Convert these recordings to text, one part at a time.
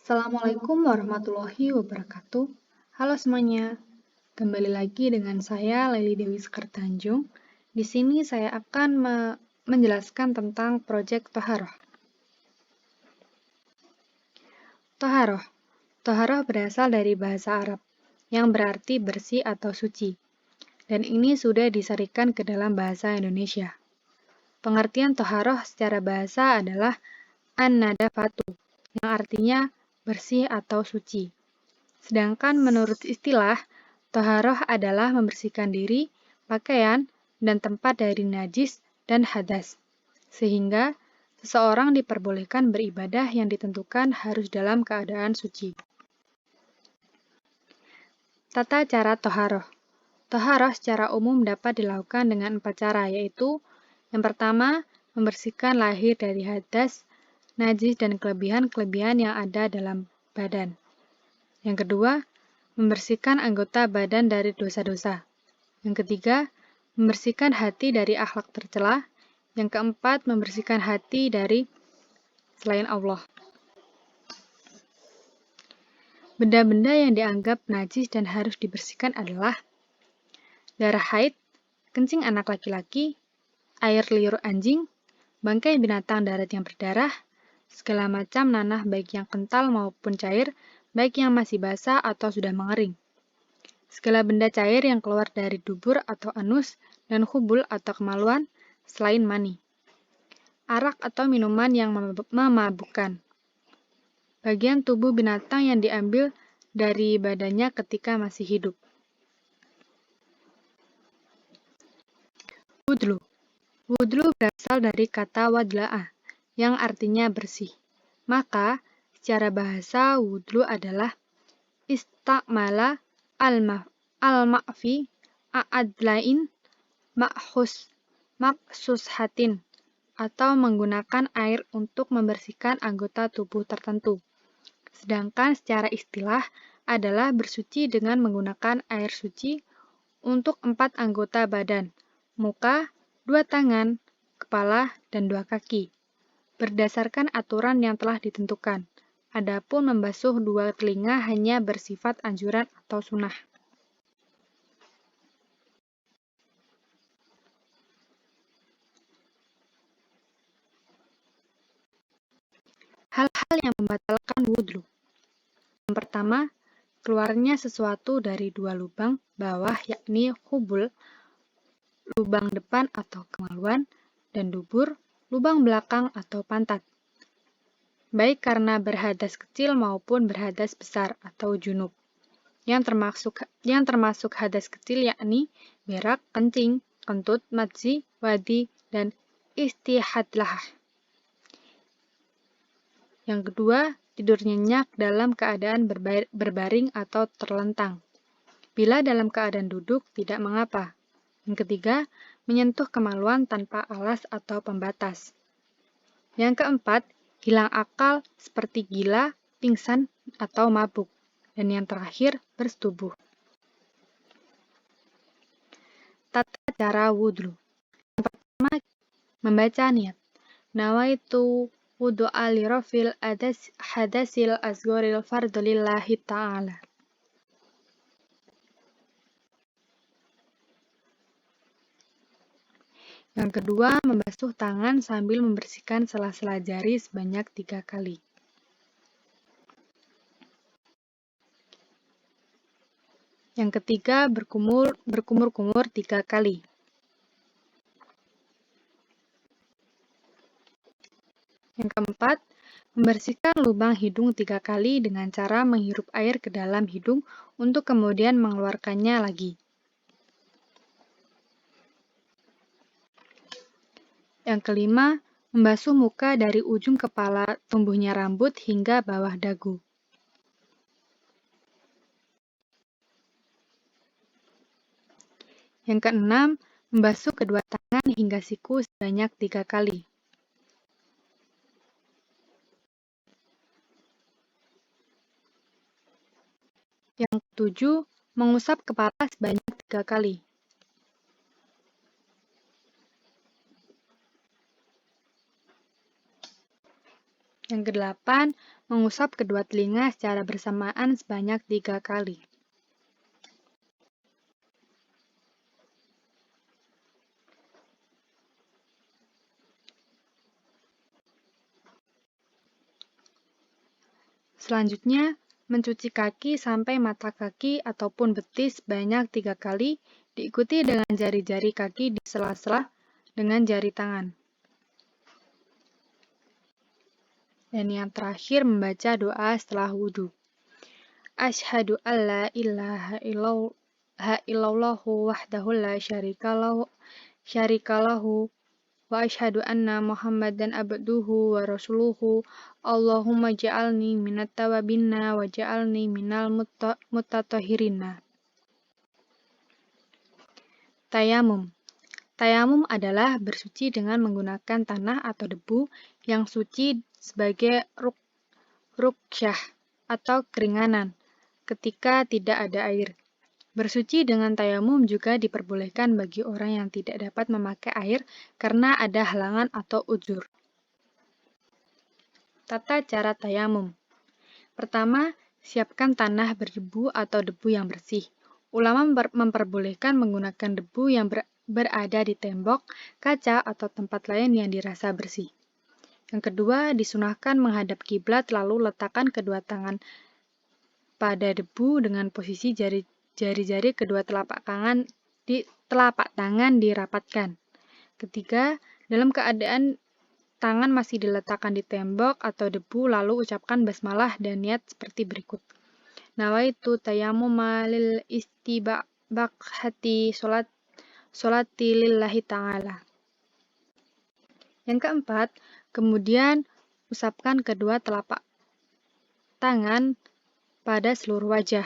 Assalamualaikum warahmatullahi wabarakatuh. Halo semuanya, kembali lagi dengan saya Leli Dewi Sekertanjung. Di sini saya akan menjelaskan tentang proyek Toharoh. Toharoh berasal dari bahasa Arab yang berarti bersih atau suci, dan ini sudah diserikan ke dalam bahasa Indonesia. Pengertian Toharoh secara bahasa adalah an-nadafatu, yang artinya bersih atau suci. Sedangkan menurut istilah, toharoh adalah membersihkan diri, pakaian, dan tempat dari najis dan hadas, sehingga seseorang diperbolehkan beribadah yang ditentukan harus dalam keadaan suci. Tata cara toharoh. Toharoh secara umum dapat dilakukan dengan 4 cara, yaitu yang pertama, membersihkan lahir dari hadas, najis, dan kelebihan-kelebihan yang ada dalam badan. Yang kedua, membersihkan anggota badan dari dosa-dosa. Yang ketiga, membersihkan hati dari akhlak tercela. Yang keempat, membersihkan hati dari selain Allah. Benda-benda yang dianggap najis dan harus dibersihkan adalah darah haid, kencing anak laki-laki, air liur anjing, bangkai binatang darat yang berdarah, segala macam nanah baik yang kental maupun cair, baik yang masih basah atau sudah mengering. Segala benda cair yang keluar dari dubur atau anus, dan hubul atau kemaluan, selain mani. Arak atau minuman yang memabukkan. Bagian tubuh binatang yang diambil dari badannya ketika masih hidup. Wudlu. Wudlu berasal dari kata wadla'ah, yang artinya bersih. Maka, secara bahasa, wudlu adalah istakmala al-ma'fi a'adlain maksushatin, atau menggunakan air untuk membersihkan anggota tubuh tertentu. Sedangkan secara istilah adalah bersuci dengan menggunakan air suci untuk 4 anggota badan, muka, 2 tangan, kepala, dan 2 kaki, berdasarkan aturan yang telah ditentukan. Adapun membasuh 2 telinga hanya bersifat anjuran atau sunnah. Hal-hal yang membatalkan wudhu. Yang pertama, keluarnya sesuatu dari 2 lubang bawah, yakni hubul, lubang depan atau kemaluan, dan dubur, lubang belakang atau pantat, baik karena berhadas kecil maupun berhadas besar atau junub. Yang termasuk hadas kecil yakni berak, kencing, kentut, madzi, wadi, dan istihadlah. Yang kedua, tidur nyenyak dalam keadaan berbaring atau terlentang. Bila dalam keadaan duduk, tidak mengapa. Yang ketiga, menyentuh kemaluan tanpa alas atau pembatas. Yang keempat, hilang akal seperti gila, pingsan, atau mabuk. Dan yang terakhir, bersetubuh. Tata cara wudhu. Yang pertama, membaca niat. Nawaitu wudu'a li rafil hadasil asgharil fardhu lillahi ta'ala. Yang kedua, membasuh tangan sambil membersihkan sela-sela jari sebanyak 3 kali. Yang ketiga, berkumur-kumur 3 kali. Yang keempat, membersihkan lubang hidung 3 kali dengan cara menghirup air ke dalam hidung untuk kemudian mengeluarkannya lagi. Yang kelima, membasuh muka dari ujung kepala tumbuhnya rambut hingga bawah dagu. Yang keenam, membasuh kedua tangan hingga siku sebanyak 3 kali. Yang ketujuh, mengusap kepala sebanyak 3 kali. Yang kedelapan, mengusap kedua telinga secara bersamaan sebanyak 3 kali. Selanjutnya, mencuci kaki sampai mata kaki ataupun betis sebanyak 3 kali, diikuti dengan jari-jari kaki di sela-sela dengan jari tangan. Dan yang terakhir, membaca doa setelah wudhu. Asyhadu an la ilaha illallahu wahdahu la syarika lahu wa asyhadu anna Muhammadan abduhu wa rasuluhu. Allahumma ja'alni minat tawabinna wa ja'alni minal mutatahhirina. Tayamum. Tayamum adalah bersuci dengan menggunakan tanah atau debu yang suci sebagai ruksyah atau keringanan ketika tidak ada air. Bersuci dengan tayamum juga diperbolehkan bagi orang yang tidak dapat memakai air karena ada halangan atau uzur. Tata cara tayamum. Pertama, siapkan tanah berdebu atau debu yang bersih. Ulama memperbolehkan menggunakan debu yang berada di tembok, kaca, atau tempat lain yang dirasa bersih. Yang kedua, disunahkan menghadap kiblat lalu letakkan kedua tangan pada debu dengan posisi jari-jari kedua telapak tangan dirapatkan. Ketiga, dalam keadaan tangan masih diletakkan di tembok atau debu lalu ucapkan basmalah dan niat seperti berikut. Nawaitu tayammuma lil istibaqati sholati lillahi ta'ala. Yang keempat, kemudian usapkan kedua telapak tangan pada seluruh wajah.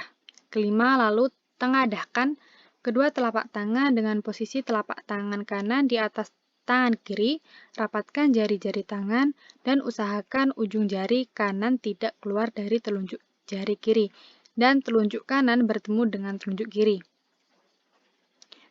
Kelima, lalu tengadahkan kedua telapak tangan dengan posisi telapak tangan kanan di atas tangan kiri, rapatkan jari-jari tangan, dan usahakan ujung jari kanan tidak keluar dari telunjuk jari kiri, dan telunjuk kanan bertemu dengan telunjuk kiri.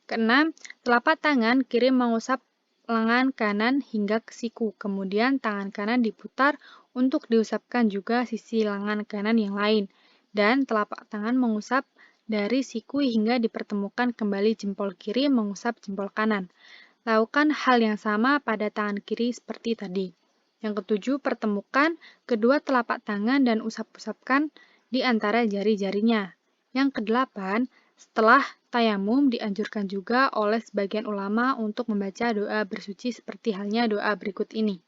Keenam, telapak tangan kiri mengusap lengan kanan hingga ke siku, kemudian tangan kanan diputar untuk diusapkan juga sisi lengan kanan yang lain, dan telapak tangan mengusap dari siku hingga dipertemukan kembali jempol kiri mengusap jempol kanan. Lakukan hal yang sama pada tangan kiri seperti tadi. Yang ketujuh, pertemukan kedua telapak tangan dan usap-usapkan di antara jari-jarinya. Yang kedelapan, setelah tayamum dianjurkan juga oleh sebagian ulama untuk membaca doa bersuci seperti halnya doa berikut ini.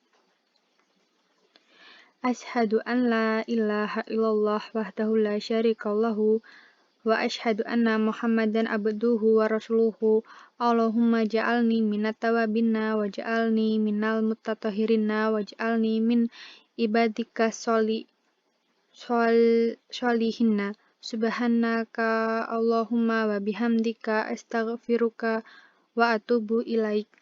Asyhadu an la ilaha illallah wahdahu la syarika lahu wa asyhadu anna Muhammadan abduhu wa rasuluhu. Allahumma ja'alni minat tawabinna wa ja'alni minal mutatahhirina wa ja'alni min ibadika sholihinna. Subhanaka Allahumma wa bihamdika astaghfiruka wa atubu ilaik.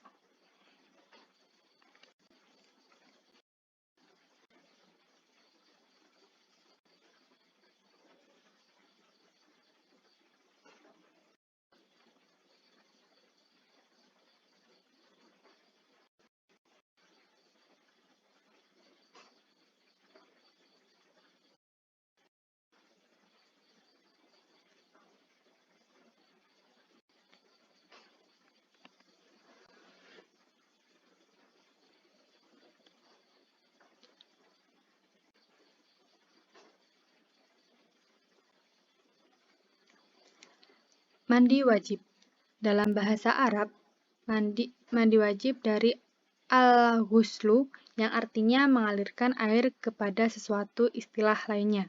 Mandi wajib. Dalam bahasa Arab, mandi wajib dari al-ghuslu yang artinya mengalirkan air kepada sesuatu istilah lainnya.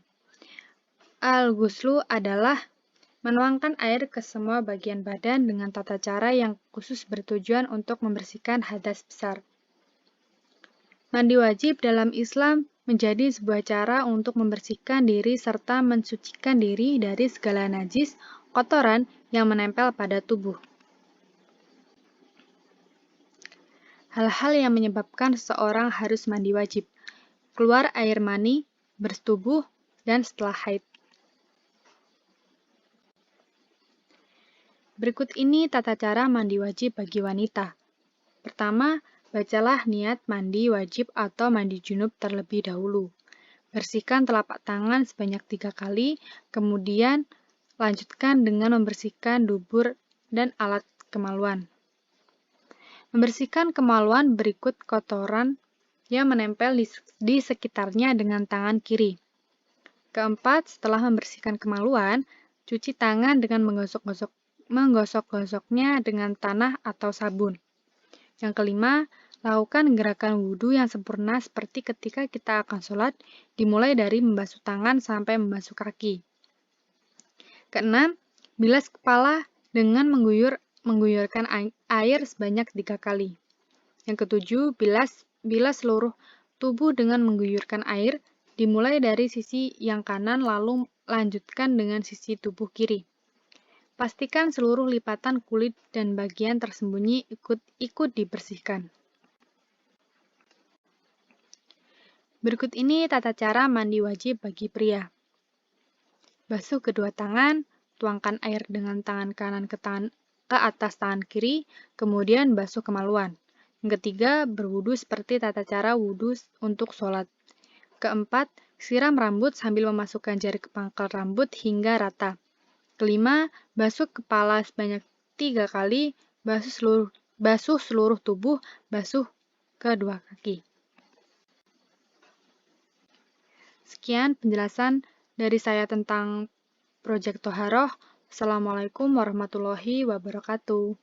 Al-ghuslu adalah menuangkan air ke semua bagian badan dengan tata cara yang khusus bertujuan untuk membersihkan hadas besar. Mandi wajib dalam Islam menjadi sebuah cara untuk membersihkan diri serta mensucikan diri dari segala najis, kotoran yang menempel pada tubuh. Hal-hal yang menyebabkan seseorang harus mandi wajib: keluar air mani, bersetubuh, dan setelah haid. Berikut ini tata cara mandi wajib bagi wanita. Pertama, Bacalah niat mandi wajib atau mandi junub terlebih dahulu. Bersihkan telapak tangan sebanyak 3 kali, kemudian lanjutkan dengan membersihkan dubur dan alat kemaluan. Membersihkan kemaluan berikut kotoran yang menempel di sekitarnya dengan tangan kiri. Keempat, setelah membersihkan kemaluan, cuci tangan dengan menggosok-gosoknya dengan tanah atau sabun. Yang kelima, lakukan gerakan wudhu yang sempurna seperti ketika kita akan sholat, dimulai dari membasuh tangan sampai membasuh kaki. Keenam, bilas kepala dengan mengguyurkan air sebanyak 3 kali. Yang ketujuh, bilas seluruh tubuh dengan mengguyurkan air, dimulai dari sisi yang kanan lalu lanjutkan dengan sisi tubuh kiri. Pastikan seluruh lipatan kulit dan bagian tersembunyi ikut dibersihkan. Berikut ini tata cara mandi wajib bagi pria. Basuh kedua tangan, tuangkan air dengan tangan kanan ke atas tangan kiri, kemudian basuh kemaluan. Yang ketiga, berwudu seperti tata cara wudu untuk sholat. Keempat, siram rambut sambil memasukkan jari ke pangkal rambut hingga rata. Kelima, basuh kepala sebanyak 3 kali, basuh seluruh tubuh, basuh kedua kaki. Sekian penjelasan dari saya tentang Project Toharoh. Assalamualaikum warahmatullahi wabarakatuh.